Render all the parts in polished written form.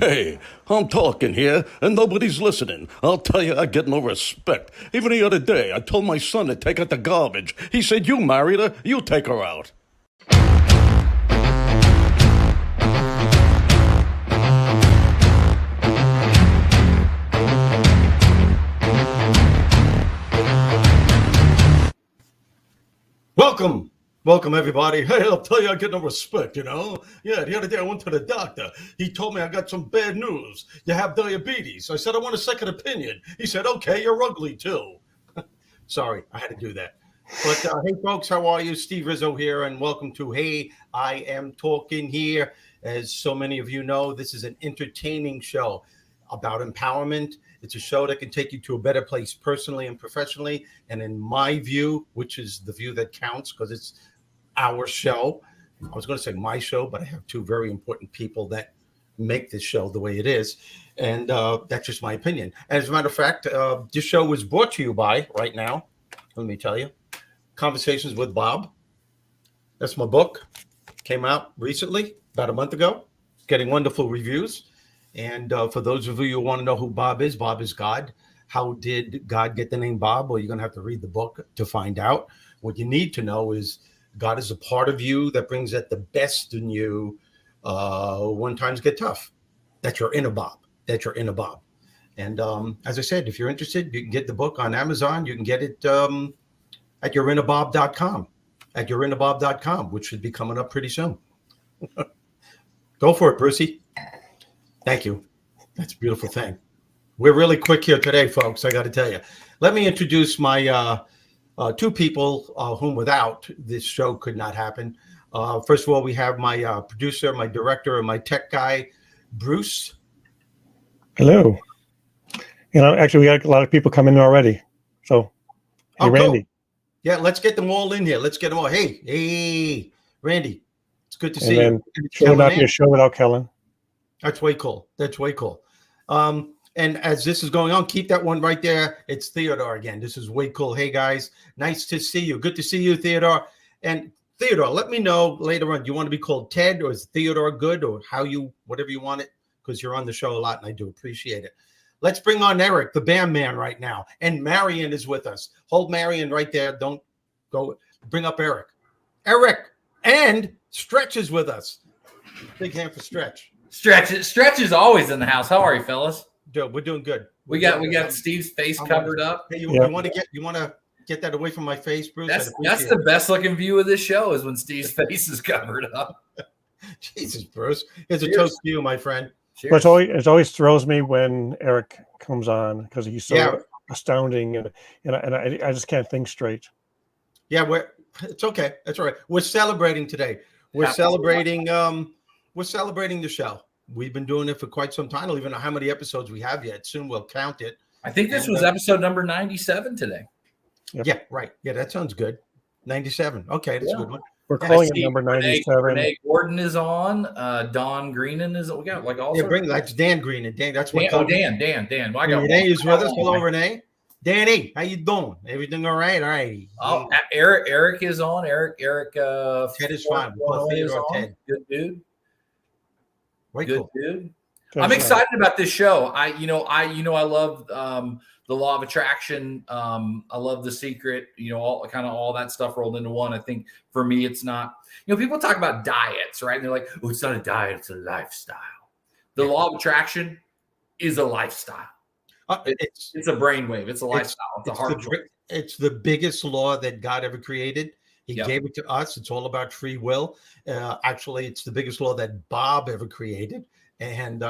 Hey, I'm talking here, and nobody's listening. I'll tell you, I get no respect. Even the other day, I told my son to take out the garbage. He said, "You married her, you take her out." Welcome, everybody. Hey, I'll tell you, I get no respect, Yeah, the other day I went to the doctor. He told me I got some bad news. You have diabetes. I said, I want a second opinion. He said, okay, you're ugly too. Sorry, I had to do that. But hey, folks, how are you? Steve Rizzo here, and welcome to Hey, I Am Talking here. As so many of you know, this is an entertaining show about empowerment. It's a show that can take you to a better place personally and professionally. And in my view, which is the view that counts because it's our show. I was going to say my show, but I have two very important people that make this show the way it is. And that's just my opinion. As a matter of fact, this show was brought to you by, right now, let me tell you, Conversations with Bob. That's my book. Came out recently, about a month ago, getting wonderful reviews. And for those of you who want to know who Bob is God. How did God get the name Bob? Well, you're going to have to read the book to find out. What you need to know is God is a part of you that brings out the best in you when times get tough. That's your inner Bob. And as I said, if you're interested, you can get the book on Amazon. You can get it at yourinnerbob.com, which should be coming up pretty soon. Go for it, Brucey. Thank you. That's a beautiful thing. We're really quick here today, folks. I got to tell you. Let me introduce my two people whom without this show could not happen. First of all, we have my producer, my director, and my tech guy, Bruce. Hello. Actually, we got a lot of people coming in already. So, hey, Randy. Cool. Yeah, let's get them all in here. Let's get them all. Hey, Randy. It's good to see you. Should not be a show without Kellen. That's way cool. And as this is going on, keep that one right there. It's Theodore again. This is way cool. Hey, guys. Nice to see you. Good to see you, Theodore. And Theodore, let me know later on. Do you want to be called Ted, or is Theodore good, or whatever you want it? Because you're on the show a lot, and I do appreciate it. Let's bring on Eric, the band man, right now. And Marion is with us. Hold Marion right there. Don't go. Bring up Eric. Eric and Stretch is with us. Big hand for Stretch. Stretch is always in the house. How are you, fellas? Dude, we're doing good. We got Steve's face covered up. Hey, you want to get that away from my face, Bruce? That's the best looking view of this show is when Steve's face is covered up. Jesus, Bruce. Here's a toast to you, my friend. But it always throws me when Eric comes on because he's so astounding, and I just can't think straight. Yeah, it's okay. That's all right. We're celebrating today. We're celebrating the show. We've been doing it for quite some time. I don't even know how many episodes we have yet. Soon we'll count it. I think this was episode number 97 today. Yep. Yeah, right. Yeah, that sounds good. 97. Okay, that's a good one. We're calling it number 97. Renee Gordon is on. Don Greenan is. We got that's Dan Greenan. Dan, that's what. Dan. Well, Renee is with us. Hello, Renee. Danny, how you doing? Everything all right? All right. Oh, Eric is on. Eric. Ted is fine. Ted. Good dude. Good dude. I'm excited about this show. I love the law of attraction. I love The Secret. All that stuff rolled into one. I think for me, it's not. People talk about diets, right? And they're like, "Oh, it's not a diet; it's a lifestyle." The law of attraction is a lifestyle. It's a brainwave. It's a lifestyle. It's a heart. It's the biggest law that God ever created. He gave it to us. It's all about free will. Actually, it's the biggest law that Bob ever created. And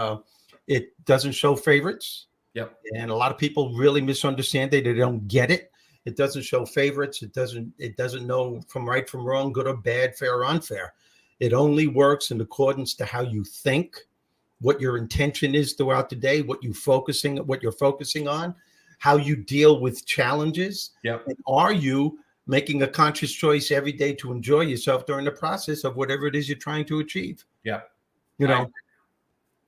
it doesn't show favorites. Yep. And a lot of people really misunderstand it. They don't get it. It doesn't show favorites. It doesn't know from right from wrong, good or bad, fair or unfair. It only works in accordance to how you think, what your intention is throughout the day, what you're focusing on, how you deal with challenges. Yep. And are you making a conscious choice every day to enjoy yourself during the process of whatever it is you're trying to achieve? Yeah.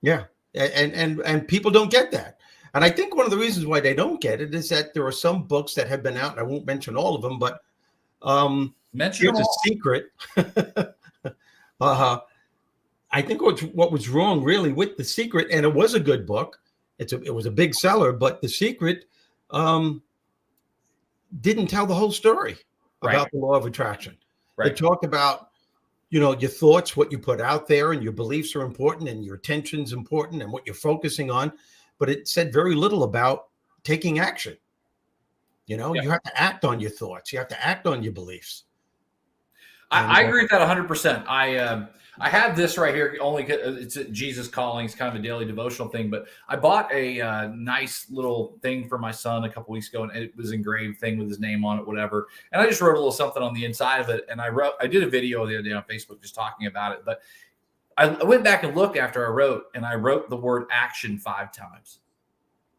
Yeah. And people don't get that. And I think one of the reasons why they don't get it is that there are some books that have been out, and I won't mention all of them, but here's a secret. I think what was wrong really with The Secret, and it was a good book. It was a big seller, but The Secret didn't tell the whole story about the law of attraction. It talked about, your thoughts, what you put out there, and your beliefs are important, and your attention's important, and what you're focusing on. But it said very little about taking action. You have to act on your thoughts. You have to act on your beliefs. I agree with that 100%. I have this right here. Only it's Jesus Calling. It's kind of a daily devotional thing. But I bought a nice little thing for my son a couple weeks ago, and it was engraved thing with his name on it, whatever. And I just wrote a little something on the inside of it. And I did a video the other day on Facebook just talking about it. But I went back and looked after I wrote the word action 5 times.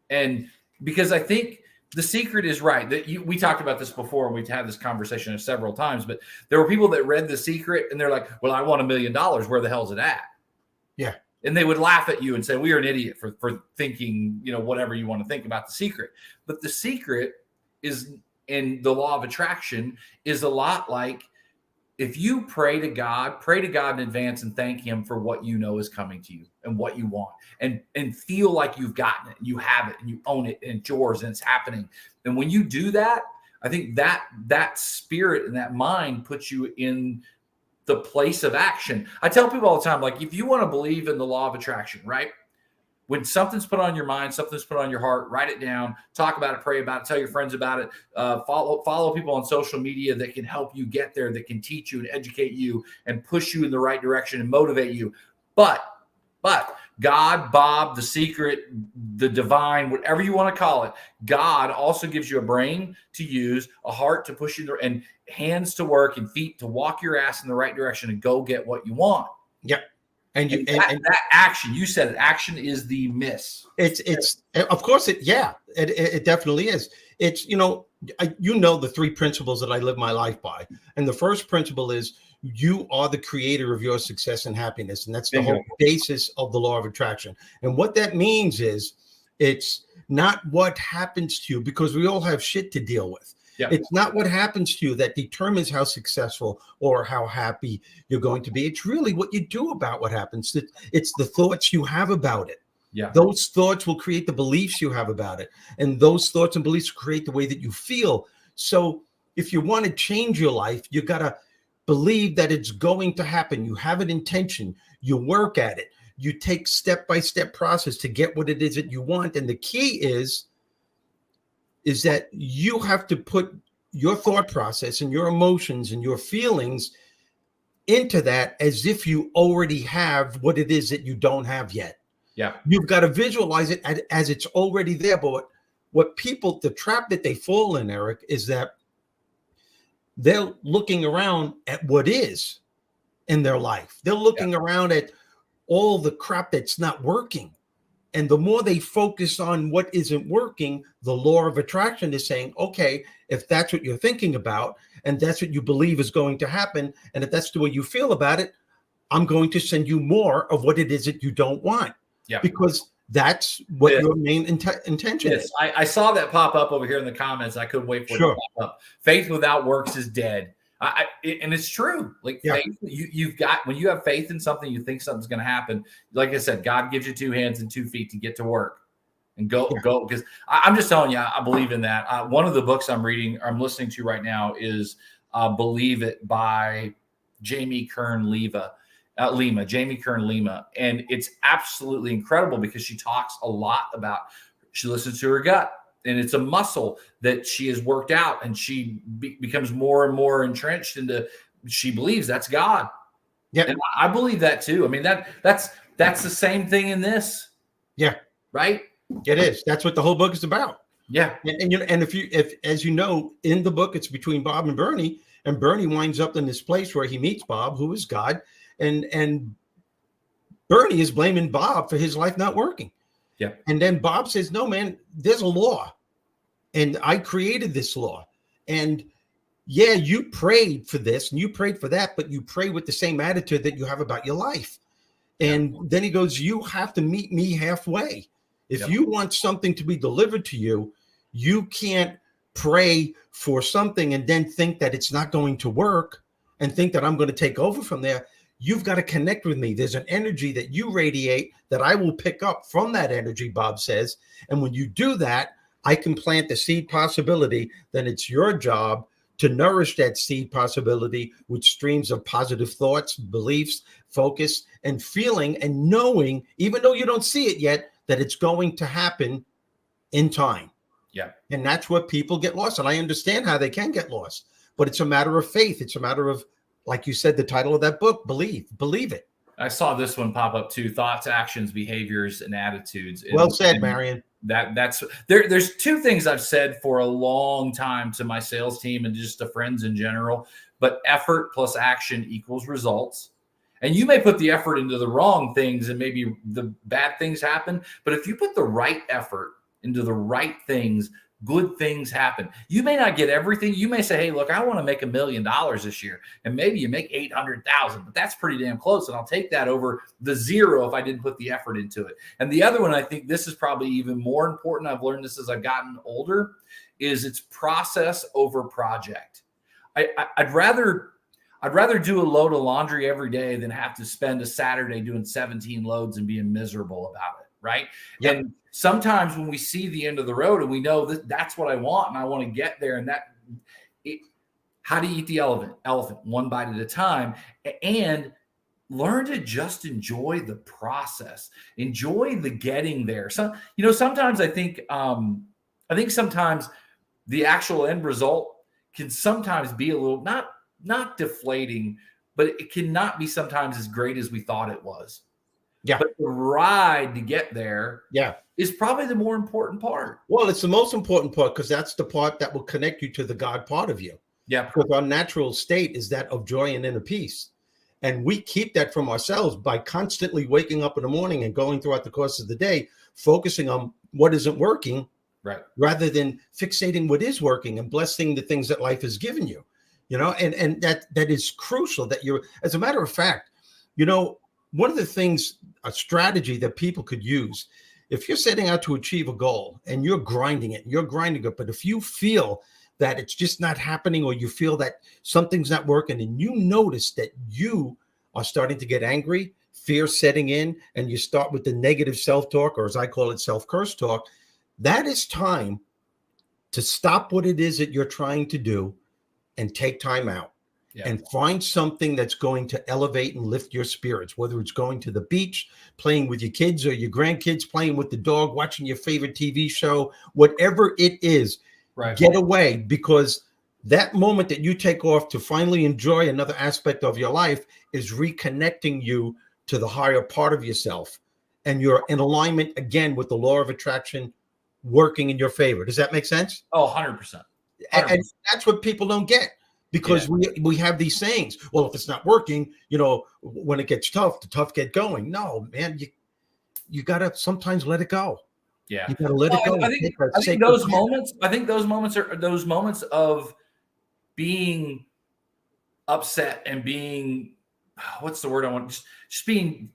And because I think The Secret is right. That we talked about this before, and we've had this conversation several times, but there were people that read The Secret and they're like, well, I want $1 million. Where the hell's it at? Yeah. And they would laugh at you and say, well, you're an idiot for thinking, whatever you want to think about The Secret. But The Secret is, in the law of attraction, is a lot like, if you pray to God in advance and thank him for what you know is coming to you and what you want, and feel like you've gotten it, and you have it, and you own it, and it's yours, and it's happening. And when you do that, I think that spirit and that mind puts you in the place of action. I tell people all the time, like, if you want to believe in the law of attraction, right? When something's put on your mind, something's put on your heart, write it down, talk about it, pray about it, tell your friends about it, follow people on social media that can help you get there, that can teach you and educate you and push you in the right direction and motivate you. But God, Bob, The Secret, the divine, whatever you want to call it, God also gives you a brain to use, a heart to push you, and hands to work, and feet to walk your ass in the right direction and go get what you want. Yep. And that action, you said it, action is the miss. It's of course it definitely is. It's the 3 principles that I live my life by. And the first principle is, you are the creator of your success and happiness. And that's the whole basis of the law of attraction. And what that means is, it's not what happens to you, because we all have shit to deal with. Yeah. It's not what happens to you that determines how successful or how happy you're going to be. It's really what you do about what happens. It's the thoughts you have about it. Yeah. Those thoughts will create the beliefs you have about it. And those thoughts and beliefs create the way that you feel. So if you want to change your life, you got to believe that it's going to happen. You have an intention. You work at it. You take step-by-step process to get what it is that you want. And the key is that you have to put your thought process and your emotions and your feelings into that as if you already have what it is that you don't have yet. Yeah. You've got to visualize it as it's already there. But the trap that they fall in, Eric, is that they're looking around at what is in their life. They're looking around at all the crap that's not working. And the more they focus on what isn't working, the law of attraction is saying, okay, if that's what you're thinking about, and that's what you believe is going to happen, and if that's the way you feel about it, I'm going to send you more of what it is that you don't want. Yeah. Because that's what your main intention is. I saw that pop up over here in the comments. I couldn't wait for it to pop up. Faith without works is dead. And it's true. Like faith, you've got, when you have faith in something, you think something's going to happen. Like I said, God gives you 2 hands and 2 feet to get to work and go. Because I'm just telling you, I believe in that. One of the books I'm listening to right now is Believe It by Jamie Kern Lima. And it's absolutely incredible because she talks a lot about, she listens to her gut. And it's a muscle that she has worked out, and she becomes more and more entrenched into. She believes that's God. Yeah, and I believe that too. I mean that's the same thing in this. Yeah, right. It is. That's what the whole book is about. Yeah, and if as you know, in the book, it's between Bob and Bernie winds up in this place where he meets Bob, who is God, and Bernie is blaming Bob for his life not working. Yeah. And then Bob says, no, man, there's a law. And I created this law. And yeah, you prayed for this and you prayed for that, but you pray with the same attitude that you have about your life. And then he goes, you have to meet me halfway. If you want something to be delivered to you, you can't pray for something and then think that it's not going to work and think that I'm going to take over from there. you've got to connect with me. There's an energy that you radiate that I will pick up from that energy, Bob says. And when you do that, I can plant the seed possibility. Then it's your job to nourish that seed possibility with streams of positive thoughts, beliefs, focus, and feeling, and knowing, even though you don't see it yet, that it's going to happen in time. Yeah. And that's what people get lost. And I understand how they can get lost, but it's a matter of faith. It's a matter of, like you said, the title of that book, believe it. I saw this one pop up too: thoughts, actions, behaviors, and attitudes. And, well said, Marion. That's there's two things I've said for a long time to my sales team and just to friends in general, but effort plus action equals results. And you may put the effort into the wrong things and maybe the bad things happen. But if you put the right effort into the right things, good things happen. You may not get everything. You may say, hey, look, I want to make $1 million this year. And maybe you make 800,000, but that's pretty damn close. And I'll take that over the zero if I didn't put the effort into it. And the other one, I think this is probably even more important. I've learned this as I've gotten older, is it's process over project. I'd rather do a load of laundry every day than have to spend a Saturday doing 17 loads and being miserable about it. Right. Yep. And sometimes when we see the end of the road and we know that that's what I want and I want to get there, and how do you eat the elephant one bite at a time, and learn to just enjoy the process, enjoy the getting there. Sometimes I think sometimes the actual end result can sometimes be a little, not deflating, but it cannot be sometimes as great as we thought it was. Yeah. But the ride to get there is probably the more important part. Well, it's the most important part because that's the part that will connect you to the God part of you. Yeah. Because our natural state is that of joy and inner peace. And we keep that from ourselves by constantly waking up in the morning and going throughout the course of the day, focusing on what isn't working, right, rather than fixating what is working and blessing the things that life has given you. And that is crucial that you're, as a matter of fact, one of the things, a strategy that people could use, if you're setting out to achieve a goal and you're grinding it, but if you feel that it's just not happening, or you feel that something's not working, and you notice that you are starting to get angry, fear setting in, and you start with the negative self-talk, or as I call it, self-curse talk, that is time to stop what it is that you're trying to do and take time out. Yeah. And find something that's going to elevate and lift your spirits, whether it's going to the beach, playing with your kids or your grandkids, playing with the dog, watching your favorite TV show, whatever it is, right. Get away, because that moment that you take off to finally enjoy another aspect of your life is reconnecting you to the higher part of yourself. And you're in alignment again with the law of attraction working in your favor. Does that make sense? Oh, 100%. And that's what people don't get. Because we have these sayings, well, if it's not working, when it gets tough, the tough get going. No, man, you got to sometimes let it go. Yeah. You got to let it go. I think those moments are those moments of being upset and being, what's the word I want? Just being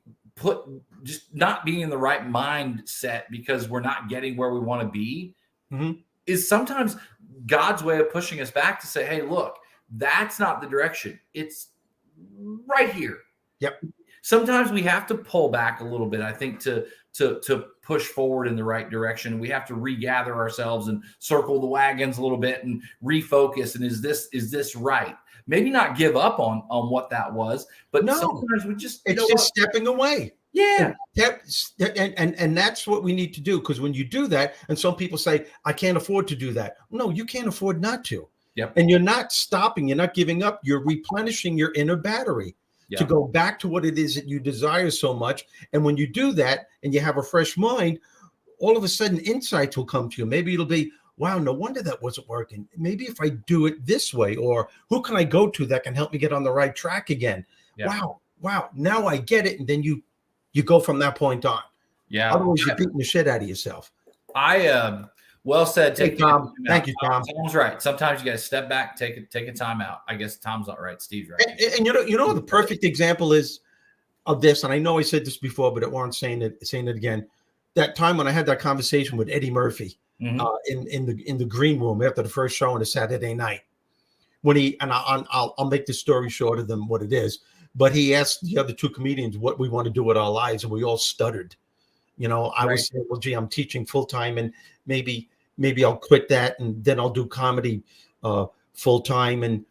just not being in the right mindset because we're not getting where we want to be, is sometimes God's way of pushing us back to say, hey, look, that's not the direction. It's right here. Yep. Sometimes we have to pull back a little bit, I think, to push forward in the right direction. We have to regather ourselves and circle the wagons a little bit and refocus. And is this right? Maybe not give up on what that was, but sometimes we just stepping away. Yeah. And that's what we need to do. Because when you do that, and some people say, I can't afford to do that. No, you can't afford not to. Yep. And you're not stopping, you're not giving up, you're replenishing your inner battery to go back to what it is that you desire so much. And when you do that and you have a fresh mind, all of a sudden insights will come to you. Maybe it'll be, wow, no wonder that wasn't working. Maybe if I do it this way, or who can I go to that can help me get on the right track again? Yeah. Wow, now I get it. And then you go from that point on. Yeah. Otherwise you're beating the shit out of yourself. Well said. Tom. Thank you, Tom. Tom's right. Sometimes you got to step back, take a time out. I guess Tom's not right. Steve's right. And the perfect example is of this, and I know I said this before, but it warrants saying it again. That time when I had that conversation with Eddie Murphy in the green room after the first show on a Saturday night, when I'll make the story shorter than what it is, but he asked the other 2 comedians what we want to do with our lives, and we all stuttered. I was saying, well, gee, I'm teaching full time, and maybe I'll quit that, and then I'll do comedy full time, and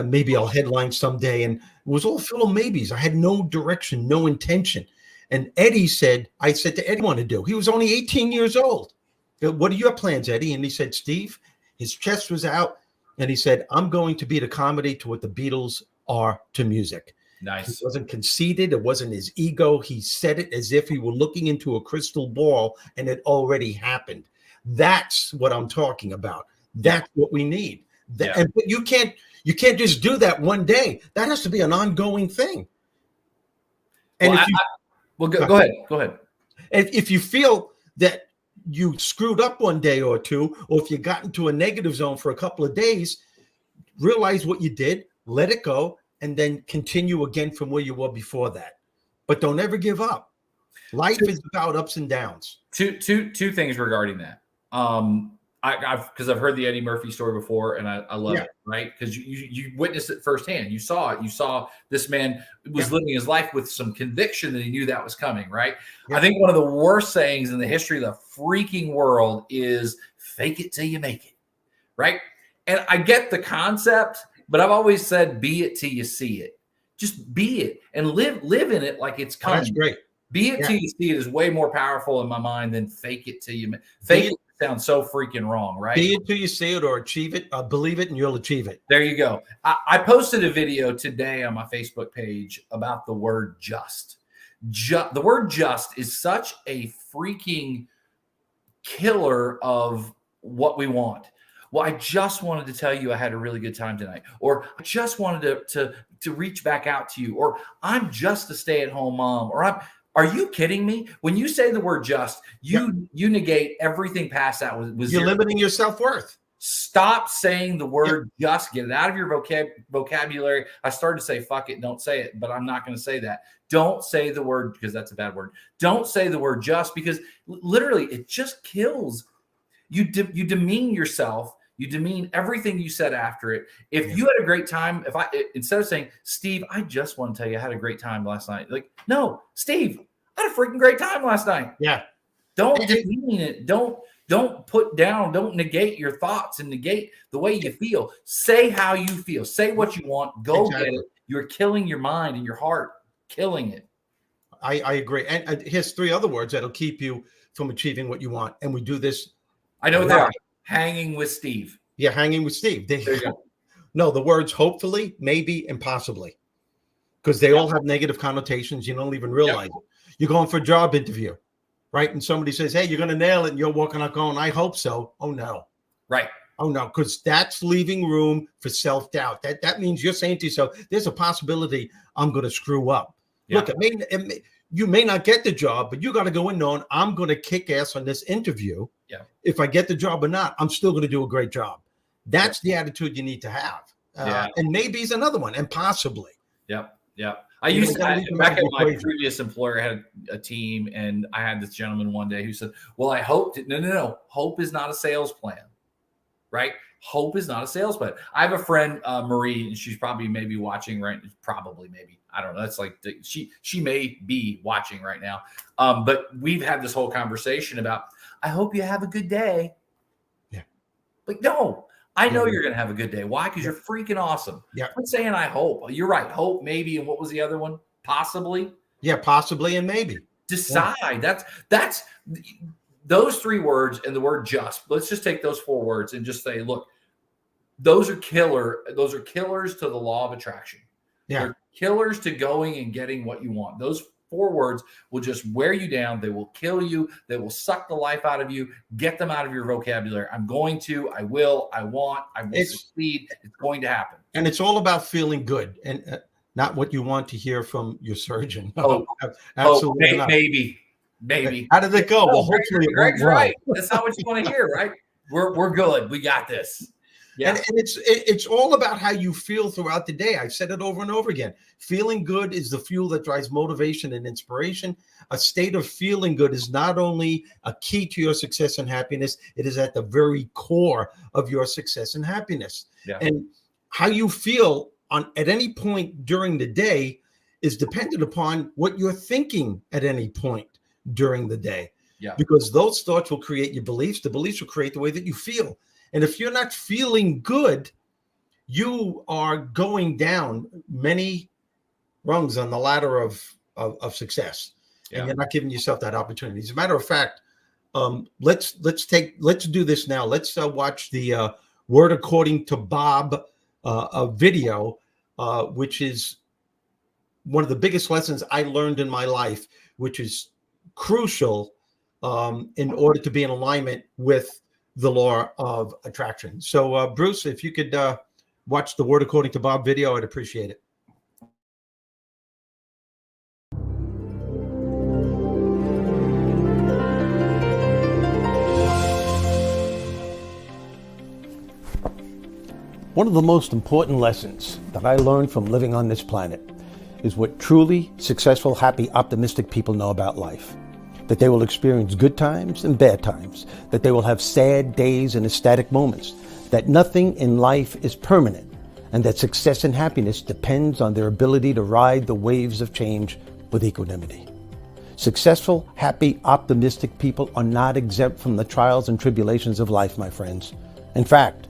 maybe I'll headline someday. And it was all full of maybes. I had no direction, no intention. And Eddie said, I said to Eddie, what do you want to do? He was only 18 years old. What are your plans, Eddie? And he said, Steve, his chest was out, and he said, I'm going to be the comedy to what the Beatles are to music. Nice. He wasn't conceited. It wasn't his ego. He said it as if he were looking into a crystal ball and it already happened. That's what I'm talking about. That's what we need. And but you can't just do that one day. That has to be an ongoing thing. And go ahead. Go ahead. If you feel that you screwed up one day or two, or if you got into a negative zone for a couple of days, realize what you did, let it go, and then continue again from where you were before that. But don't ever give up. Life is about ups and downs. Two things regarding that. Because I've heard the Eddie Murphy story before, and I love it, right? Because you witnessed it firsthand. You saw it. You saw this man was living his life with some conviction that he knew that was coming, right? I think one of the worst sayings in the history of the freaking world is "fake it till you make it," right? And I get the concept, but I've always said, "Be it till you see it." Just be it and live in it like it's coming. That's great. Be it till you see it is way more powerful in my mind than fake it till you fake it. Sounds so freaking wrong, right? Be it till you see it or achieve it, believe it, and you'll achieve it. There you go. I posted a video today on my Facebook page about the word just. The word just is such a freaking killer of what we want. Well, I just wanted to tell you I had a really good time tonight. Or I just wanted to reach back out to you. Or I'm just a stay-at-home mom. Or are you kidding me? When you say the word just, you negate everything past that. You're limiting your self-worth. Stop saying the word just. Get it out of your vocabulary. I started to say, fuck it, don't say it, but I'm not going to say that. Don't say the word, because that's a bad word. Don't say the word just, because literally it just kills. You demean yourself. You demean everything you said after it. If you had a great time, instead of saying, Steve, I just want to tell you I had a great time last night. Like, no, Steve, I had a freaking great time last night. Yeah. Don't demean it. Don't put down, don't negate your thoughts and negate the way you feel. Say how you feel. Say what you want. Go get it. You're killing your mind and your heart, killing it. I agree. And here's 3 other words that'll keep you from achieving what you want. And we do this. I know that. Hanging with Steve. Yeah, hanging with Steve. There you go. No, the words hopefully, maybe, and possibly. Because they all have negative connotations. You don't even realize it. You're going for a job interview, right? And somebody says, hey, you're going to nail it. And you're walking out going, I hope so. Oh, no. Right. Oh, no, because that's leaving room for self-doubt. That means you're saying to yourself, there's a possibility I'm going to screw up. Yeah. Look, you may not get the job, but you got to go in knowing I'm going to kick ass on this interview. Yeah. If I get the job or not, I'm still going to do a great job. That's the attitude you need to have. And maybe it's another one, and possibly. Yep. Yep. I used to, back at my previous employer, I had a team, and I had this gentleman one day who said, well, I hope no. Hope is not a sales plan, right? Hope is not a sales plan. I have a friend, Marie, and she's probably maybe watching right. Probably, maybe. I don't know. That's like she may be watching right now. But we've had this whole conversation about, I hope you have a good day. Yeah. Like, no, I know you're going to have a good day. Why? Because you're freaking awesome. Yeah. I'm saying I hope. You're right. Hope, maybe. And what was the other one? Possibly. Yeah. Possibly and maybe. Decide. Yeah. That's those 3 words and the word just. Let's just take those 4 words and just say, look, those are killers to the law of attraction. Yeah. They're killers to going and getting what you want. Those 4 words will just wear you down. They will kill you. They will suck the life out of you. Get them out of your vocabulary. I'm going to, I will, I want, I will succeed. It's going to happen. And it's all about feeling good and not what you want to hear from your surgeon. Absolutely not. Maybe. How did it go? Well, hopefully it went right. That's not what you want to hear, right? We're good. We got this. Yeah. And it's all about how you feel throughout the day. I've said it over and over again. Feeling good is the fuel that drives motivation and inspiration. A state of feeling good is not only a key to your success and happiness, it is at the very core of your success and happiness. Yeah. And how you feel at any point during the day is dependent upon what you're thinking at any point during the day. Yeah. Because those thoughts will create your beliefs. The beliefs will create the way that you feel. And if you're not feeling good, you are going down many rungs on the ladder of success. Yeah. And you're not giving yourself that opportunity. As a matter of fact, let's do this now. Let's watch the Word According to Bob video, which is one of the biggest lessons I learned in my life, which is crucial in order to be in alignment with the law of attraction. So, Bruce, if you could watch the Word According to Bob video, I'd appreciate it. One of the most important lessons that I learned from living on this planet is what truly successful, happy, optimistic people know about life. That they will experience good times and bad times, that they will have sad days and ecstatic moments, that nothing in life is permanent, and that success and happiness depends on their ability to ride the waves of change with equanimity. Successful, happy, optimistic people are not exempt from the trials and tribulations of life, my friends. In fact,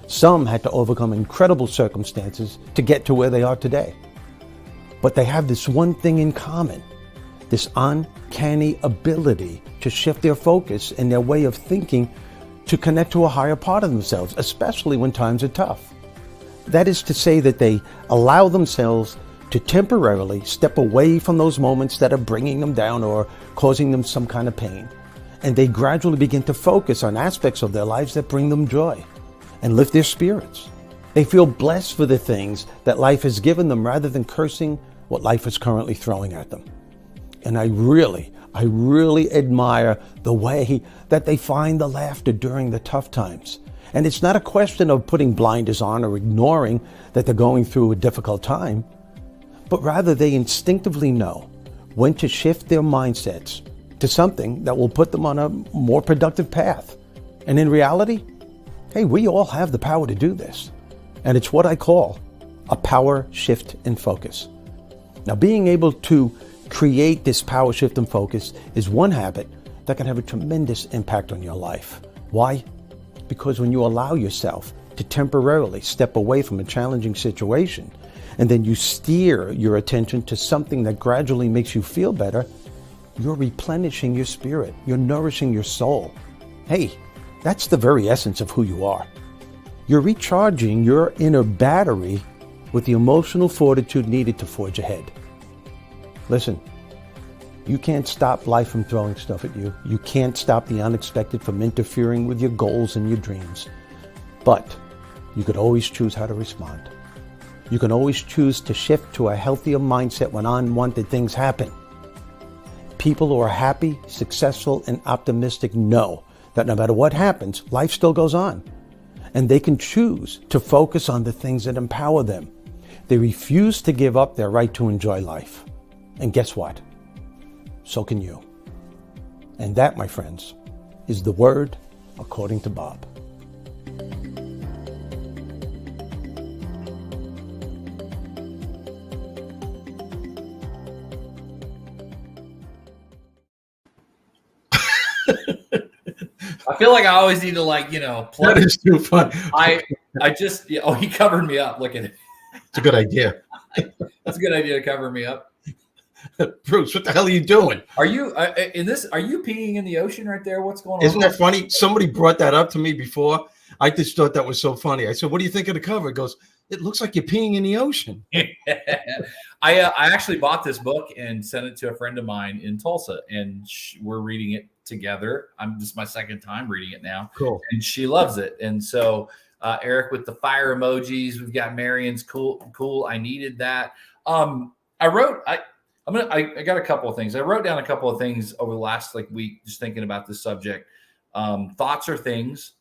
some had to overcome incredible circumstances to get to where they are today. But they have this one thing in common, this uncanny ability to shift their focus and their way of thinking to connect to a higher part of themselves, especially when times are tough. That is to say that they allow themselves to temporarily step away from those moments that are bringing them down or causing them some kind of pain. And they gradually begin to focus on aspects of their lives that bring them joy and lift their spirits. They feel blessed for the things that life has given them rather than cursing what life is currently throwing at them. And I really admire the way that they find the laughter during the tough times. And it's not a question of putting blinders on or ignoring that they're going through a difficult time, but rather they instinctively know when to shift their mindsets to something that will put them on a more productive path. And in reality, hey, we all have the power to do this. And it's what I call a power shift in focus. Now, being able to create this power shift in focus is one habit that can have a tremendous impact on your life. Why? Because when you allow yourself to temporarily step away from a challenging situation, and then you steer your attention to something that gradually makes you feel better, you're replenishing your spirit, you're nourishing your soul. Hey, that's the very essence of who you are. You're recharging your inner battery with the emotional fortitude needed to forge ahead. Listen, you can't stop life from throwing stuff at you. You can't stop the unexpected from interfering with your goals and your dreams. But you could always choose how to respond. You can always choose to shift to a healthier mindset when unwanted things happen. People who are happy, successful, and optimistic know that no matter what happens, life still goes on. And they can choose to focus on the things that empower them. They refuse to give up their right to enjoy life. And guess what? So can you. And that, my friends, is the Word According to Bob. I feel like I always need to plug. That is too fun. He covered me up. Look at it. It's a good idea. That's a good idea to cover me up. Bruce, what the hell are you doing? Are you Are you peeing in the ocean right there? What's going on? Isn't that funny? Somebody brought that up to me before. I just thought that was so funny. I said, "What do you think of the cover?" It goes, "It looks like you're peeing in the ocean." I actually bought this book and sent it to a friend of mine in Tulsa, and we're reading it together. This is my second time reading it now. Cool. And she loves it. And so Eric with the fire emojis. We've got Marion's cool. I needed that. I got a couple of things. I wrote down a couple of things over the last week, just thinking about this subject. Thoughts are things.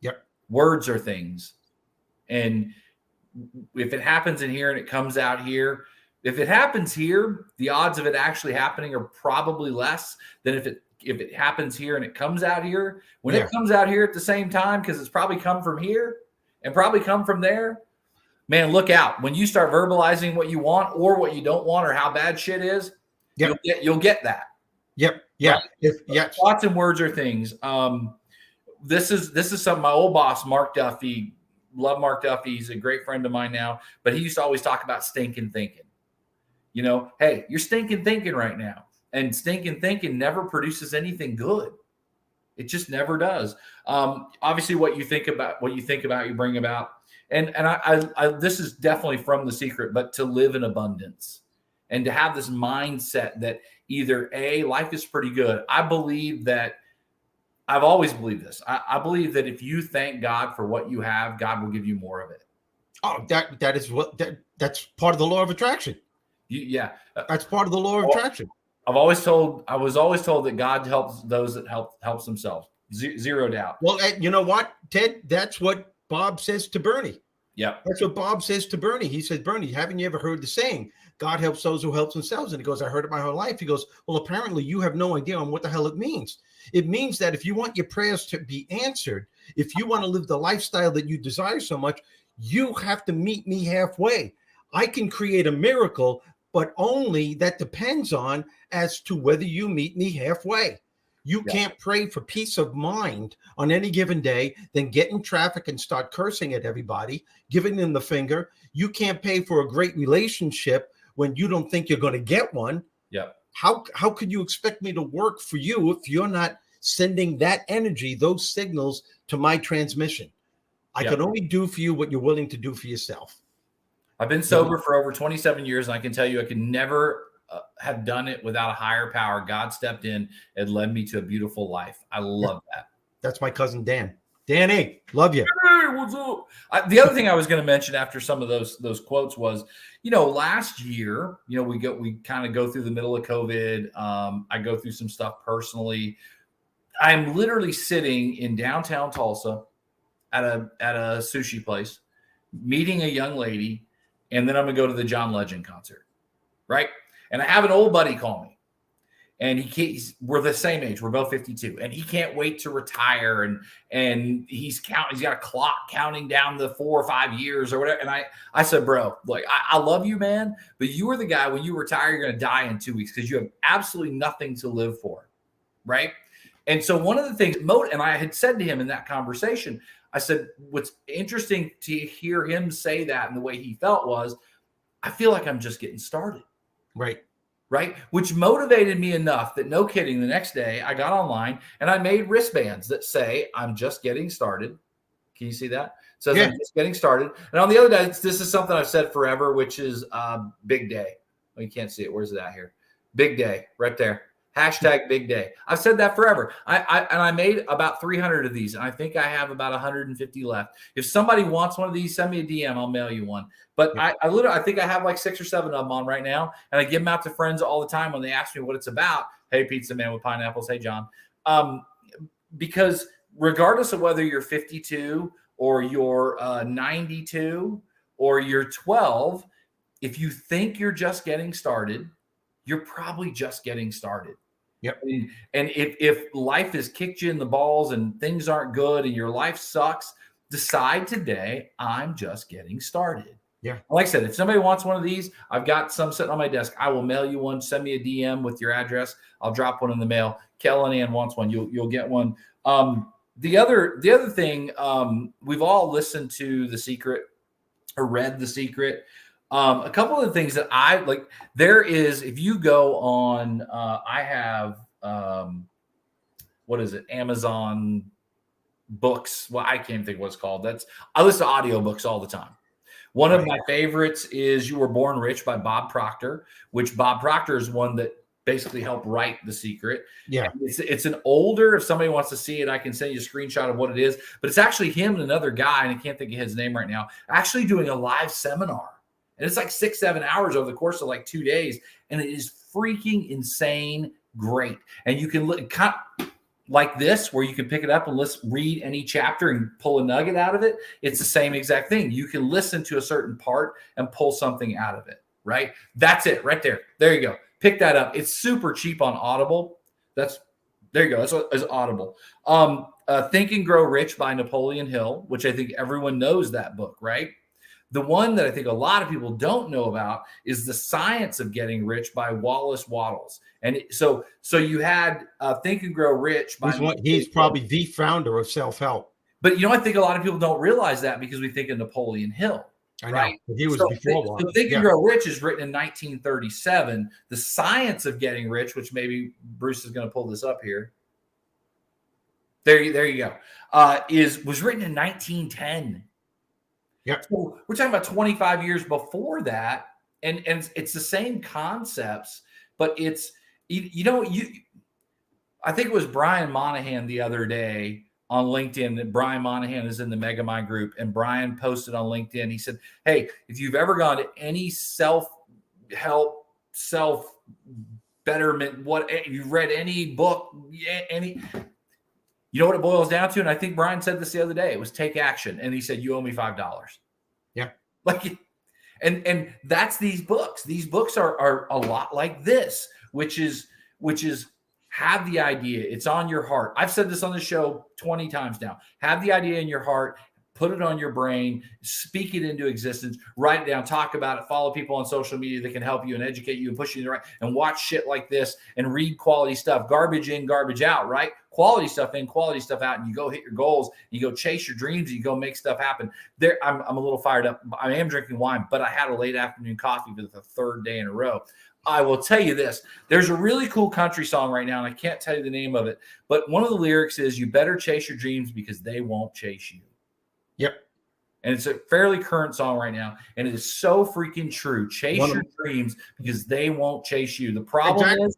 Yep. Words are things. And if it happens in here and it comes out here, if it happens here, the odds of it actually happening are probably less than if it happens here and it comes out here. When it comes out here at the same time, because it's probably come from here and probably come from there, man, look out. When you start verbalizing what you want or what you don't want or how bad shit is, you'll get that. Yep. Yeah. Right? Thoughts and words are things. This is something my old boss, Mark Duffy, love Mark Duffy. He's a great friend of mine now, but he used to always talk about stinking thinking. You know, hey, you're stinking thinking right now. And stinking thinking never produces anything good. It just never does. Obviously, what you think about, you bring about. And I this is definitely from The Secret, but to live in abundance and to have this mindset that either life is pretty good. I believe that I've always believed this. I believe that if you thank God for what you have, God will give you more of it. Oh, that's part of the law of attraction. That's part of the law of attraction. I was always told that God helps those that helps themselves. Zero doubt. Well, you know what, Ted? That's what Bob says to Bernie. Yeah. That's what Bob says to Bernie. He says, Bernie, haven't you ever heard the saying, God helps those who help themselves? And he goes, I heard it my whole life. He goes, well, apparently you have no idea on what the hell it means. It means that if you want your prayers to be answered, if you want to live the lifestyle that you desire so much, you have to meet me halfway. I can create a miracle, but only that depends on as to whether you meet me halfway. You can't pray for peace of mind on any given day, then get in traffic and start cursing at everybody, giving them the finger. You can't pay for a great relationship when you don't think you're going to get one. Yeah. How could you expect me to work for you if you're not sending that energy, those signals to my transmission? I can only do for you what you're willing to do for yourself. I've been sober for over 27 years, and I can tell you I could never have done it without a higher power. God stepped in and led me to a beautiful life. I love that. That's my cousin Dan. Danny, love you. Hey, what's up? The other thing I was going to mention after some of those quotes was, last year, we kind of go through the middle of COVID. I go through some stuff personally. I'm literally sitting in downtown Tulsa at a sushi place, meeting a young lady, and then I'm gonna go to the John Legend concert, right? And I have an old buddy call me, and we're the same age. We're both 52, and he can't wait to retire. And he's got a clock counting down the 4 or 5 years or whatever. And I said, bro, like I love you, man, but you are the guy when you retire, you're gonna die in 2 weeks because you have absolutely nothing to live for, right? And so one of the things, and I had said to him in that conversation, I said, what's interesting to hear him say that and the way he felt was, I feel like I'm just getting started. Right. Which motivated me enough that, no kidding, the next day I got online and I made wristbands that say, I'm just getting started. Can you see that? It says, I'm just getting started. And on the other day, this is something I've said forever, which is big day. Oh, you can't see it. Where's it at here? Big day right there. Hashtag big day. I've said that forever. I made about 300 of these, and I think I have about 150 left. If somebody wants one of these, send me a DM. I'll mail you one. But I think I have like 6 or 7 of them on right now, and I give them out to friends all the time when they ask me what it's about. Hey, pizza man with pineapples. Hey, John. Because regardless of whether you're 52 or you're 92 or you're 12, if you think you're just getting started, you're probably just getting started. Yep. And if life has kicked you in the balls and things aren't good and your life sucks, decide today, I'm just getting started. Yeah. Like I said, if somebody wants one of these, I've got some sitting on my desk. I will mail you one. Send me a DM with your address. I'll drop one in the mail. Kellen Ann wants one. You'll get one. The other thing, we've all listened to The Secret or read The Secret. A couple of the things that I like, there is, if you go on, I have, what is it? Amazon books. Well, I can't think what it's called. I listen to audiobooks all the time. One of my favorites is You Were Born Rich by Bob Proctor, which Bob Proctor is one that basically helped write The Secret. Yeah. It's an older, if somebody wants to see it, I can send you a screenshot of what it is, but it's actually him and another guy, and I can't think of his name right now, actually doing a live seminar. And it's like 6-7 hours over the course of like 2 days. And it is freaking insane great. And you can look kind of like this, where you can pick it up and read any chapter and pull a nugget out of it. It's the same exact thing. You can listen to a certain part and pull something out of it, right? That's it right there. There you go. Pick that up. It's super cheap on Audible. There you go. That's what is Audible. Think and Grow Rich by Napoleon Hill, which I think everyone knows that book, right? The one that I think a lot of people don't know about is The Science of Getting Rich by Wallace Wattles. And so you had Think and Grow Rich by He's probably the founder of self-help. But I think a lot of people don't realize that because we think of Napoleon Hill. I know. Right? He was before one. So Think and Grow Rich is written in 1937. The Science of Getting Rich, which maybe Bruce is going to pull this up here. There you go. Was written in 1910. Yeah. So we're talking about 25 years before that, and it's the same concepts, but it's I think it was Brian Monahan the other day on LinkedIn, that Brian Monahan is in the Megamind group, and Brian posted on LinkedIn. He said, "Hey, if you've ever gone to any self-help, self-betterment, what you've read any book, any, you know what it boils down to?" And I think Brian said this the other day. It was take action, and he said, "You owe me $5." Yeah, and that's these books. These books are a lot like this, which is have the idea. It's on your heart. I've said this on the show 20 times now. Have the idea in your heart, put it on your brain, speak it into existence, write it down, talk about it, follow people on social media that can help you and educate you and push you in the right, and watch shit like this and read quality stuff, garbage in, garbage out, right? Quality stuff in, quality stuff out, and you go hit your goals, you go chase your dreams, you go make stuff happen. I'm a little fired up. I am drinking wine, but I had a late afternoon coffee for the third day in a row. I will tell you this. There's a really cool country song right now, and I can't tell you the name of it, but one of the lyrics is, "You better chase your dreams because they won't chase you." Yep. And it's a fairly current song right now, and it is so freaking true. Chase your dreams because they won't chase you. The problem is,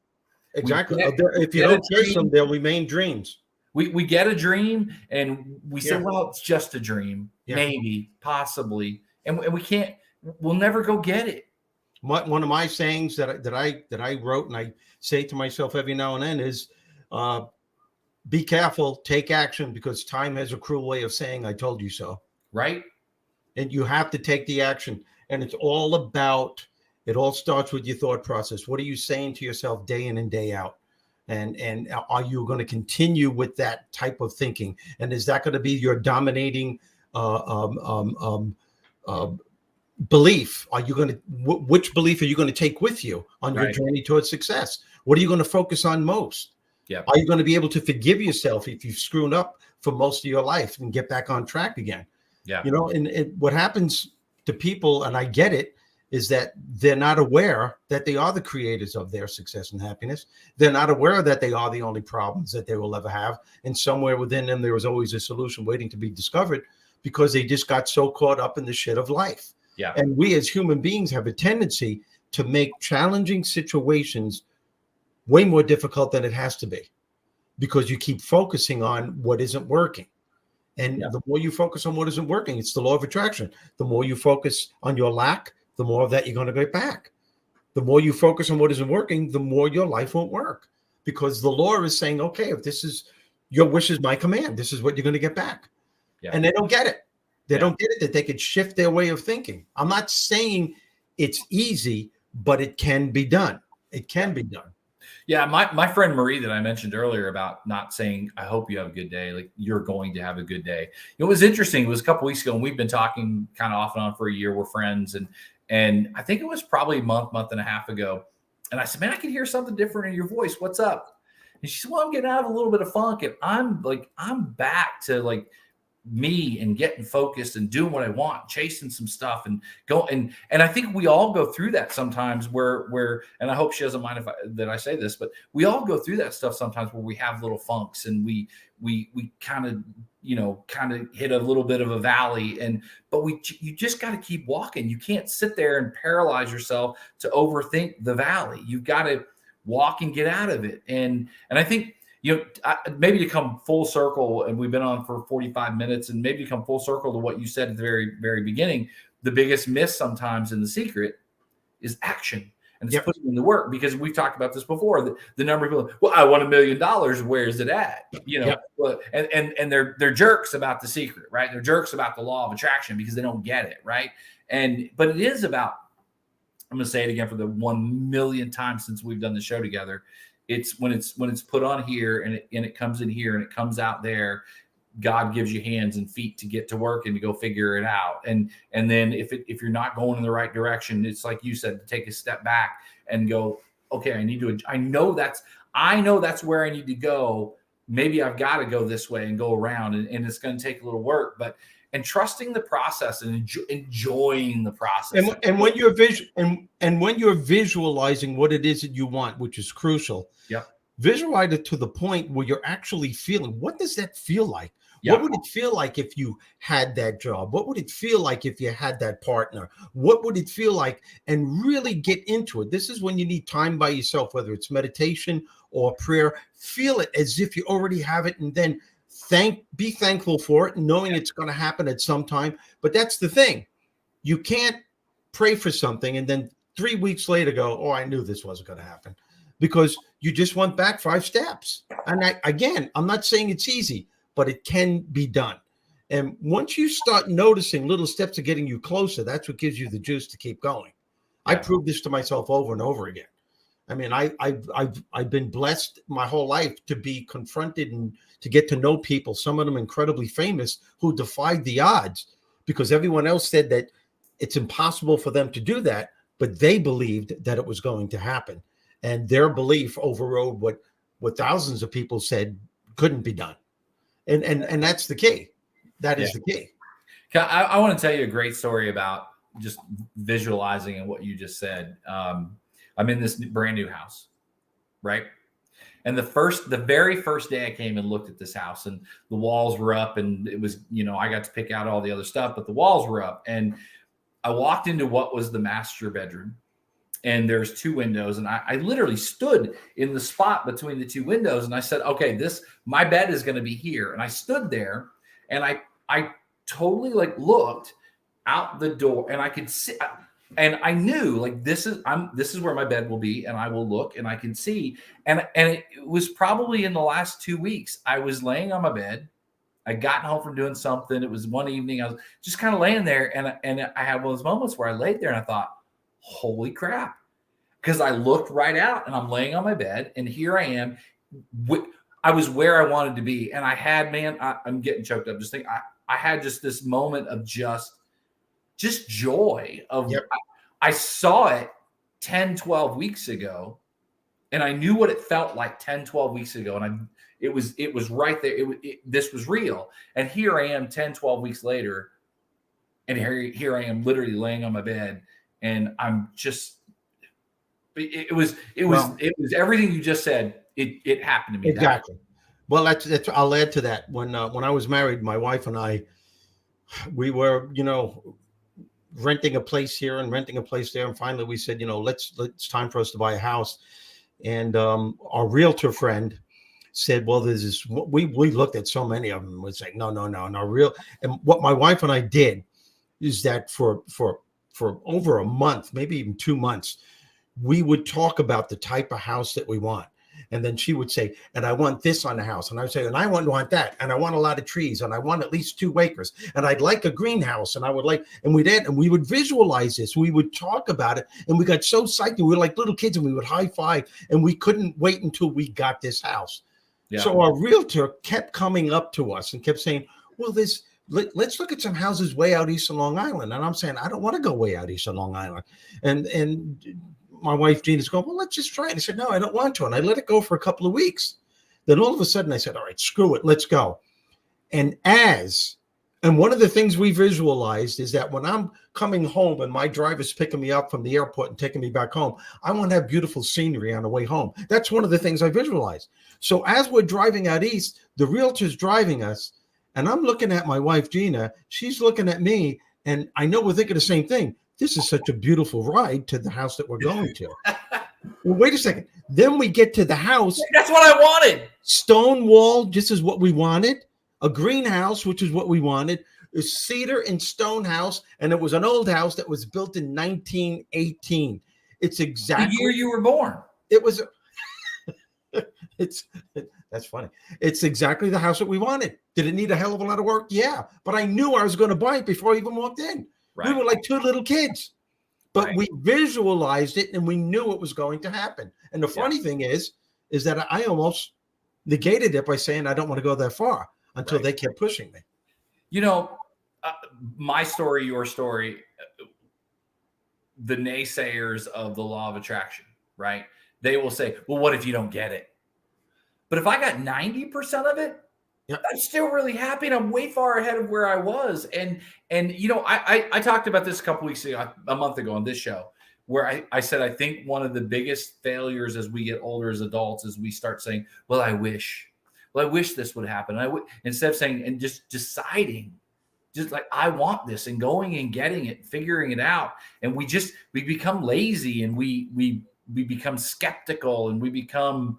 if you don't chase them, they'll remain dreams. We get a dream, and we say, "Well, it's just a dream, maybe, possibly," and we can't. We'll never go get it. One of my sayings that I wrote and I say to myself every now and then is, be careful, take action, because time has a cruel way of saying, "I told you so." Right. And you have to take the action. And it all starts with your thought process. What are you saying to yourself day in and day out? And are you going to continue with that type of thinking? And is that going to be your dominating belief? Are you going to, which belief are you going to take with you on your journey towards success? What are you going to focus on most? Yeah. Are you going to be able to forgive yourself if you've screwed up for most of your life and get back on track again? Yeah. And what happens to people, and I get it, is that they're not aware that they are the creators of their success and happiness. They're not aware that they are the only problems that they will ever have. And somewhere within them, there is always a solution waiting to be discovered, because they just got so caught up in the shit of life. Yeah. And we as human beings have a tendency to make challenging situations way more difficult than it has to be, because you keep focusing on what isn't working. And the more you focus on what isn't working, it's the law of attraction. The more you focus on your lack, the more of that you're going to get back. The more you focus on what isn't working, the more your life won't work, because the law is saying, okay, if this is your wish is my command, this is what you're going to get back. Yeah. And they don't get it. They don't get it, that they could shift their way of thinking. I'm not saying it's easy, but it can be done. It can be done. Yeah, my friend Marie that I mentioned earlier about not saying, "I hope you have a good day," like you're going to have a good day. It was interesting. It was a couple weeks ago, and we've been talking kind of off and on for a year. We're friends, and I think it was probably a month and a half ago. And I said, "Man, I can hear something different in your voice. What's up?" And she said, "Well, I'm getting out of a little bit of funk, and I'm back to like me and getting focused and doing what I want, chasing some stuff and go." And I think we all go through that sometimes where, and I hope she doesn't mind that I say this, but we all go through that stuff sometimes where we have little funks and we kind of hit a little bit of a valley, but you just got to keep walking. You can't sit there and paralyze yourself to overthink the valley. You've got to walk and get out of it. And I think, maybe to come full circle, and we've been on for 45 minutes, and maybe to come full circle to what you said at the very, very beginning, the biggest miss sometimes in The Secret is action. And it's putting in the work, because we've talked about this before. The number of people, "Well, I want $1 million. Where is it at?" And they're jerks about The Secret, right? They're jerks about the law of attraction because they don't get it, right? But it is about, I'm going to say it again for the 1 million times since we've done the show together. It's when it's put on here and it comes in here and it comes out there. God gives you hands and feet to get to work and to go figure it out. And then if you're not going in the right direction, it's like you said, to take a step back and go, okay, I know that's where I need to go. Maybe I've got to go this way and go around, and it's going to take a little work, and trusting the process and enjoying the process. And when you're when you're visualizing what it is that you want, which is crucial. Yep. Visualize it to the point where you're actually feeling, what does that feel like? Yep. What would it feel like if you had that job? What would it feel like if you had that partner? What would it feel like? And really get into it. This is when you need time by yourself, whether it's meditation or prayer. Feel it as if you already have it, and then be thankful for it, knowing it's going to happen at some time. But that's the thing. You can't pray for something and then 3 weeks later go, oh, I knew this wasn't going to happen, because you just went back 5 steps. And I'm not saying it's easy, but it can be done. And once you start noticing little steps of getting you closer, that's what gives you the juice to keep going. I proved this to myself over and over again. I mean, I've been blessed my whole life to be confronted and to get to know people, some of them incredibly famous, who defied the odds because everyone else said that it's impossible for them to do that, but they believed that it was going to happen. And their belief overrode what thousands of people said couldn't be done. And that's the key. That is the key. I want to tell you a great story about just visualizing and what you just said. I'm in this brand new house, right? And the very first day I came and looked at this house, and the walls were up, and it was, I got to pick out all the other stuff, but the walls were up. And I walked into what was the master bedroom, and there's 2 windows. And I literally stood in the spot between the 2 windows, and I said, okay, my bed is going to be here. And I stood there, and I totally looked out the door, and I could see, and I knew this is where my bed will be, and I will look and I can see. And it was probably in the last 2 weeks, I was laying on my bed. I'd gotten home from doing something. It was one evening. I was just kind of laying there, and I had one of those moments where I laid there and I thought, holy crap. Because I looked right out, and I'm laying on my bed, and here I am. I was where I wanted to be. And I had, I'm getting choked up just thinking, I had just this moment of just joy of, I saw it 10, 12 weeks ago, and I knew what it felt like 10, 12 weeks ago. And it was right there. This was real. And here I am 10, 12 weeks later. And here I am literally laying on my bed, and I'm just, it was everything you just said. It happened to me. Exactly. Well, that's I'll add to that. When I was married, my wife and I, we were, renting a place here and renting a place there. And finally we said, it's time for us to buy a house. And our realtor friend said, well, there's this, we looked at so many of them. It's like, no, real. And what my wife and I did is that for over a month, maybe even 2 months, we would talk about the type of house that we want. And then she would say, and I want this on the house. And I would say, and I want that. And I want a lot of trees. And I want at least 2 acres. And I'd like a greenhouse. And I would and we would visualize this. We would talk about it. And we got so psyched. We were like little kids, and we would high five. And we couldn't wait until we got this house. Yeah. So our realtor kept coming up to us and kept saying, well, let's look at some houses way out east of Long Island. And I'm saying, I don't want to go way out east of Long Island. And my wife, Gina's going, well, let's just try it. I said, no, I don't want to. And I let it go for a couple of weeks. Then all of a sudden I said, all right, screw it. Let's go. And one of the things we visualized is that when I'm coming home and my driver's picking me up from the airport and taking me back home, I want to have beautiful scenery on the way home. That's one of the things I visualized. So as we're driving out east, the realtor's driving us, and I'm looking at my wife, Gina. She's looking at me, and I know we're thinking the same thing. This is such a beautiful ride to the house that we're going to. Well, wait a second. Then we get to the house. That's what I wanted. Stone wall, just as what we wanted. A greenhouse, which is what we wanted. A cedar and stone house. And it was an old house that was built in 1918. It's exactly the year you were born. It was. That's funny. It's exactly the house that we wanted. Did it need a hell of a lot of work? Yeah. But I knew I was going to buy it before I even walked in. Right. We were like 2 little kids, but we visualized it and we knew it was going to happen. And the funny thing is that I almost negated it by saying, I don't want to go that far. until Right. they kept pushing me. You know, my story, your story, the naysayers of the law of attraction, right? They will say, well, what if you don't get it? But if I got 90% of it, Yep. I'm still really happy, and I'm way far ahead of where I was. And you know, I talked about this a couple weeks ago, a month ago on this show, where I said I think one of the biggest failures as we get older as adults is we start saying, well, I wish this would happen. Instead of saying and just deciding, just like I want this, and going and getting it, figuring it out. And we become lazy, and we become skeptical, and we become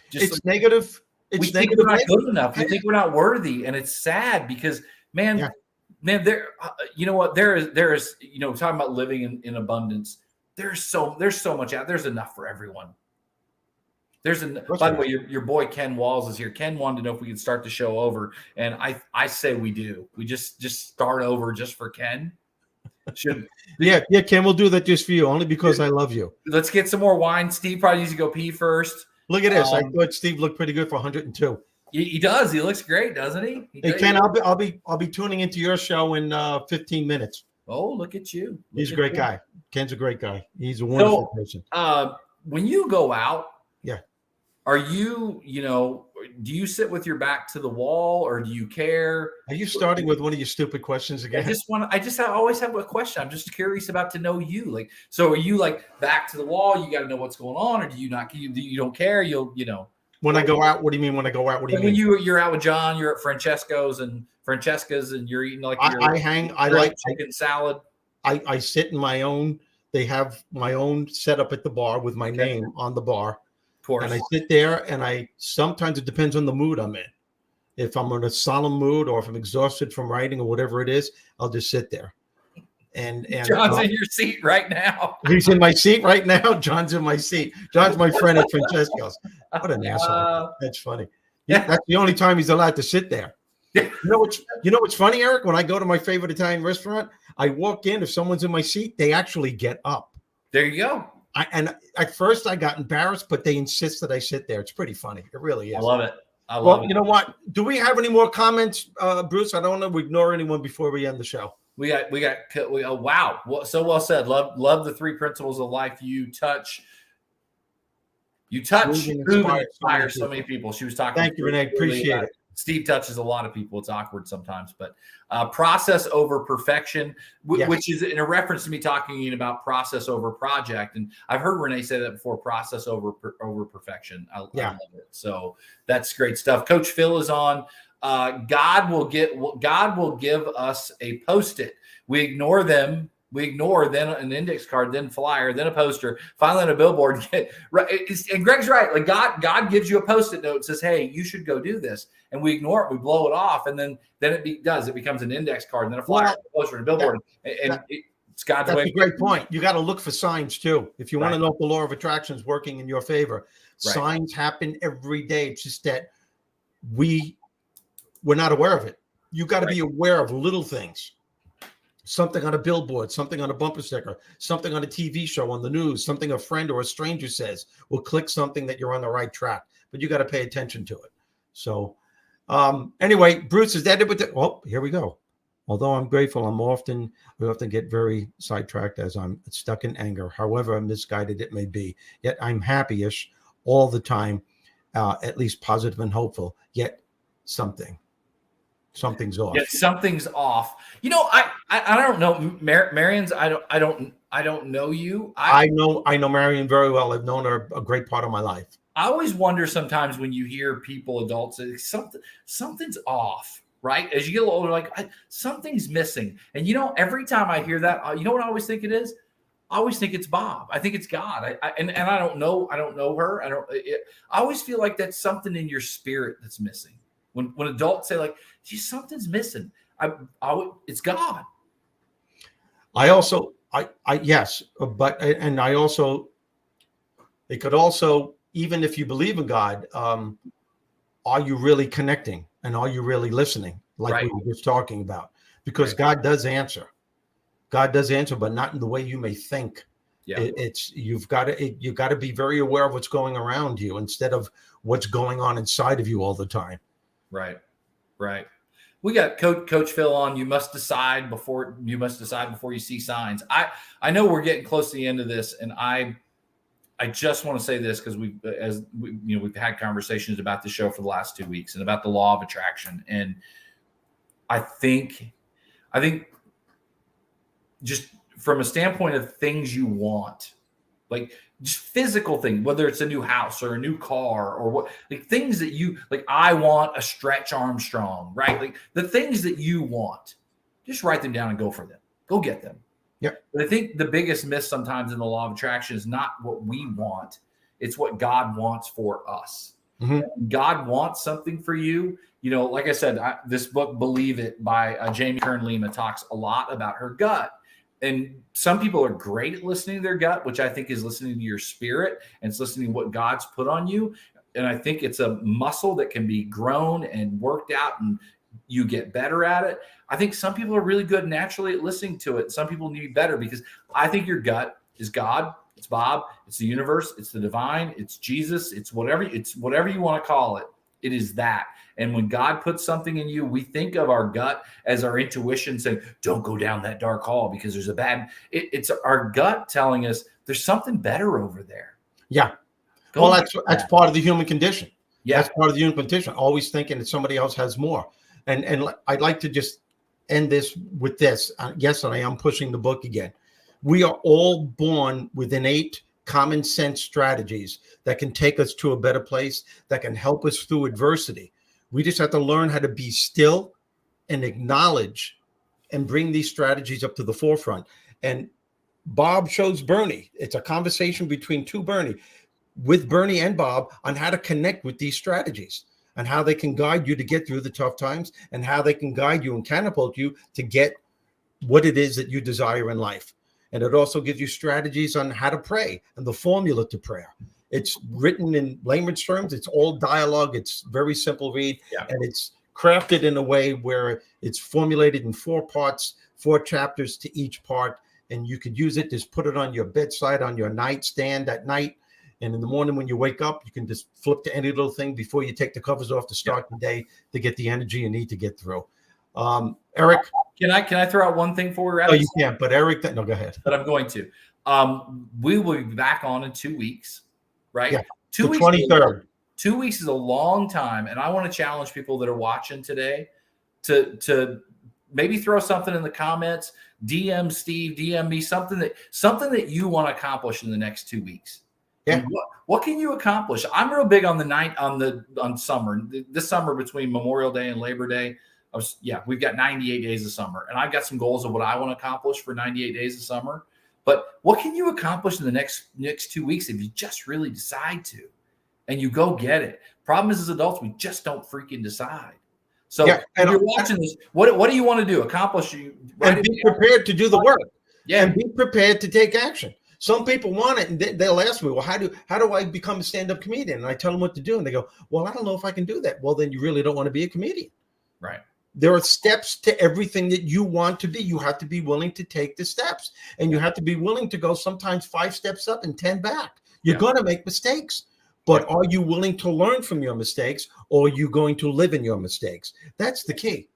just It's negative. we It's think negative. we're not good enough. We think we're not worthy, and it's sad because, man, there. You know what? There is. You know, talking about living in abundance. There's so much out. There's enough for everyone. By the way, your boy Ken Walls is here. Ken wanted to know if we could start the show over, and I say we do. We just start over just for Ken. Yeah, Ken, we'll do that just for you, only because I love you. Let's get some more wine. Steve probably needs to go pee first. Look at this. I thought Steve looked pretty good for 102. He does. He looks great, doesn't he? Hey, Ken, I'll be tuning into your show in 15 minutes. Oh, look at you. He's a great guy. Ken's a great guy. He's a wonderful person. When you go out, yeah, are you, do you sit with your back to the wall, or do you care? Are you starting with one of your stupid questions again? I always have a question. I'm just curious about to know you. Like, so are you like back to the wall? You got to know what's going on, or do you not? You don't care. When I go out, what do you mean? When I go out, what do you mean? When you're out with John, you're at Francesca's and you're eating like I like chicken salad. I sit in my own. They have my own setup at the bar with my name on the bar. Of course. And I sit there, and sometimes it depends on the mood I'm in. If I'm in a solemn mood, or if I'm exhausted from writing, or whatever it is, I'll just sit there. And John's in your seat right now. He's in my seat right now. John's in my seat. John's my friend at Francesco's. What an asshole! That's funny. That's the only time he's allowed to sit there. You know what's funny, Eric? When I go to my favorite Italian restaurant, I walk in. If someone's in my seat, they actually get up. There you go. And at first I got embarrassed, but they insist that I sit there. It's pretty funny. It really is. I love it. Well, you know what? Do we have any more comments, Bruce? I don't want to ignore anyone before we end the show. Wow. So well said. Love the 3 principles of life. You touch, move, and inspire so many people. She was talking. Thank you, Renee. Appreciate it. Steve touches a lot of people. It's awkward sometimes, but process over perfection, which is in a reference to me talking about process over project. And I've heard Renee say that before, process over perfection. I love it. So that's great stuff. Coach Phil is on. God will give us a Post-it. We ignore them. Then an index card, then flyer, then a poster, finally on a billboard. And Greg's right. Like God gives you a Post-it note and says, hey, you should go do this. And we ignore it. We blow it off. And then it becomes an index card, and then a flyer, a poster, and a billboard. It's God's way. That's a great point. You got to look for signs too. If you want to know if the law of attraction is working in your favor, signs happen every day. It's just that we're not aware of it. You got to be aware of little things. Something on a billboard, something on a bumper sticker, something on a TV show, on the news, something a friend or a stranger says will click something that you're on the right track, but you got to pay attention to it. So anyway, Bruce, is that it? Here we go. Although I'm grateful, we often get very sidetracked as I'm stuck in anger, however misguided it may be. Yet I'm happy-ish all the time, at least positive and hopeful, yet something's off. Yeah, something's off. I don't know, Marion's. I don't know you. I know Marion very well. I've known her a great part of my life. I always wonder sometimes when you hear adults say something's off, right? As you get a little older, like something's missing. And every time I hear that, you know what I always think it is? I always think it's Bob. I think it's God. And I don't know her. I always feel like that's something in your spirit that's missing. When adults say like, "Gee, something's missing," it's God. It could also, even if you believe in God, are you really connecting, and are you really listening? Like we were just talking about, because God does answer. God does answer, but not in the way you may think. Yeah. You've got to be very aware of what's going around you instead of what's going on inside of you all the time. Right. Right. We got Coach Phil on. You must decide before you see signs. I know we're getting close to the end of this, and I just want to say this because we've had conversations about the show for the last 2 weeks and about the law of attraction, and I think just from a standpoint of things you want, like just physical things, whether it's a new house or a new car or what, like things that you like. I want a Stretch Armstrong, right? Like the things that you want, just write them down and go for them. Go get them. Yeah. But I think the biggest miss sometimes in the law of attraction is not what we want. It's what God wants for us. Mm-hmm. God wants something for you. Like I said, this book, Believe It, by Jamie Kern-Lima, talks a lot about her gut. And some people are great at listening to their gut, which I think is listening to your spirit and it's listening to what God's put on you. And I think it's a muscle that can be grown and worked out and you get better at it. I think some people are really good naturally at listening to it. Some people need to be better because I think your gut is God, it's Bob, it's the universe, it's the divine, it's Jesus, it's whatever you want to call it. It is that. And when God puts something in you, we think of our gut as our intuition saying, don't go down that dark hall because there's it's our gut telling us there's something better over there. Yeah. That's part of the human condition. Yeah. That's part of the human condition. Always thinking that somebody else has more. And I'd like to just end this with this. Yes, and I am pushing the book again. We are all born with innate common sense strategies that can take us to a better place, that can help us through adversity. We just have to learn how to be still and acknowledge and bring these strategies up to the forefront. And Bob shows Bernie. It's a conversation between Bernie and Bob on how to connect with these strategies and how they can guide you to get through the tough times and how they can guide you and catapult you to get what it is that you desire in life. And it also gives you strategies on how to pray and the formula to prayer. It's written in layman's terms. It's all dialogue. It's very simple read. Yeah. And it's crafted in a way where it's formulated in 4 parts, 4 chapters to each part. And you could use it, just put it on your bedside, on your nightstand at night. And in the morning when you wake up, you can just flip to any little thing before you take the covers off to start the day to get the energy you need to get through. Eric? Can I throw out one thing for you? Oh, you can't, but Eric, no, go ahead. But I'm going to. We will be back on in 2 weeks, right? Yeah, 2 weeks. 23rd. 2 weeks is a long time, and I want to challenge people that are watching today to maybe throw something in the comments, DM Steve, DM me, something that you want to accomplish in the next 2 weeks. Yeah. What can you accomplish? I'm real big on on summer. This summer between Memorial Day and Labor Day, we've got 98 days of summer, and I've got some goals of what I want to accomplish for 98 days of summer. But what can you accomplish in the next 2 weeks if you just really decide to, and you go get it? Problem is, as adults, we just don't freaking decide. So if you're watching this, what do you want to do? Accomplish you and be prepared to do the work. Yeah, and be prepared to take action. Some people want it, and they'll ask me, well, how do I become a stand-up comedian? And I tell them what to do, and they go, well, I don't know if I can do that. Well, then you really don't want to be a comedian. Right. There are steps to everything that you want to be. You have to be willing to take the steps, and you have to be willing to go sometimes 5 steps up and 10 back. You're going to make mistakes, but are you willing to learn from your mistakes, or are you going to live in your mistakes? That's the key.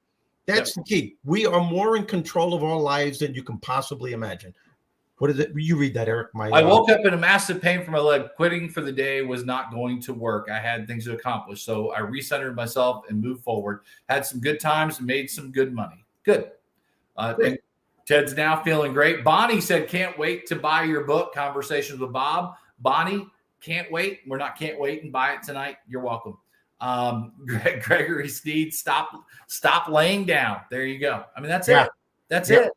That's the key. We are more in control of our lives than you can possibly imagine. What is it? You read that, Eric. I woke up in a massive pain from my leg. Quitting for the day was not going to work. I had things to accomplish. So I recentered myself and moved forward. Had some good times and made some good money. Good. And Ted's now feeling great. Bonnie said, can't wait to buy your book, Conversations with Bob. Bonnie, can't wait. Can't wait and buy it tonight. You're welcome. Gregory Steed, stop laying down. There you go. I mean, that's it. That's it.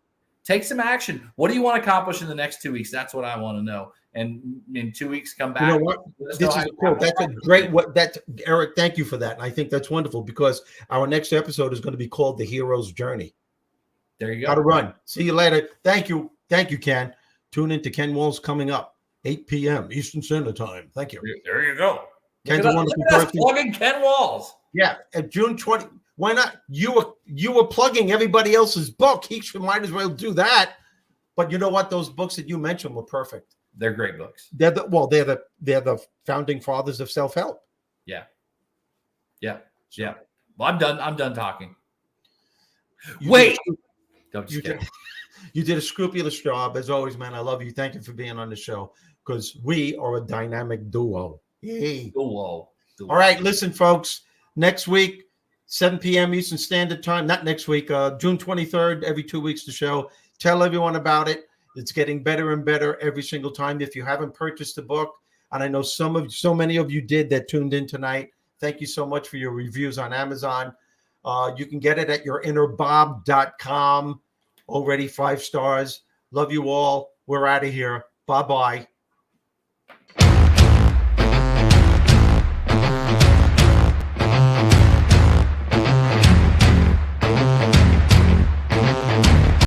Take some action. What do you want to accomplish in the next 2 weeks? That's what I want to know. And in 2 weeks, come back. You know what? This is cool. That's a great. Eric? Thank you for that. And I think that's wonderful because our next episode is going to be called "The Hero's Journey." There you go. How to run. See you later. Thank you, Ken. Tune in to Ken Walls coming up 8 p.m. Eastern Standard Time. Thank you. There you go. Ken's a wonderful person. Plugging Ken Walls. Yeah, at June 20. Why not? You were plugging everybody else's book. He might as well do that. But you know what? Those books that you mentioned were perfect. They're great books. They're the founding fathers of self-help. Yeah. Well, I'm done talking. You Wait. did- Don't you just kidding. did, you did a scrupulous job as always, man. I love you. Thank you for being on the show because we are a dynamic duo. Yay. Duo. All right, listen, folks. Next week, 7 p.m. Eastern Standard Time. Not next week, June 23rd. Every 2 weeks, the show. Tell everyone about it. It's getting better and better every single time. If you haven't purchased the book, and I know so many of you did that tuned in tonight. Thank you so much for your reviews on Amazon. You can get it at yourinnerbob.com. Already 5 stars. Love you all. We're out of here. Bye-bye.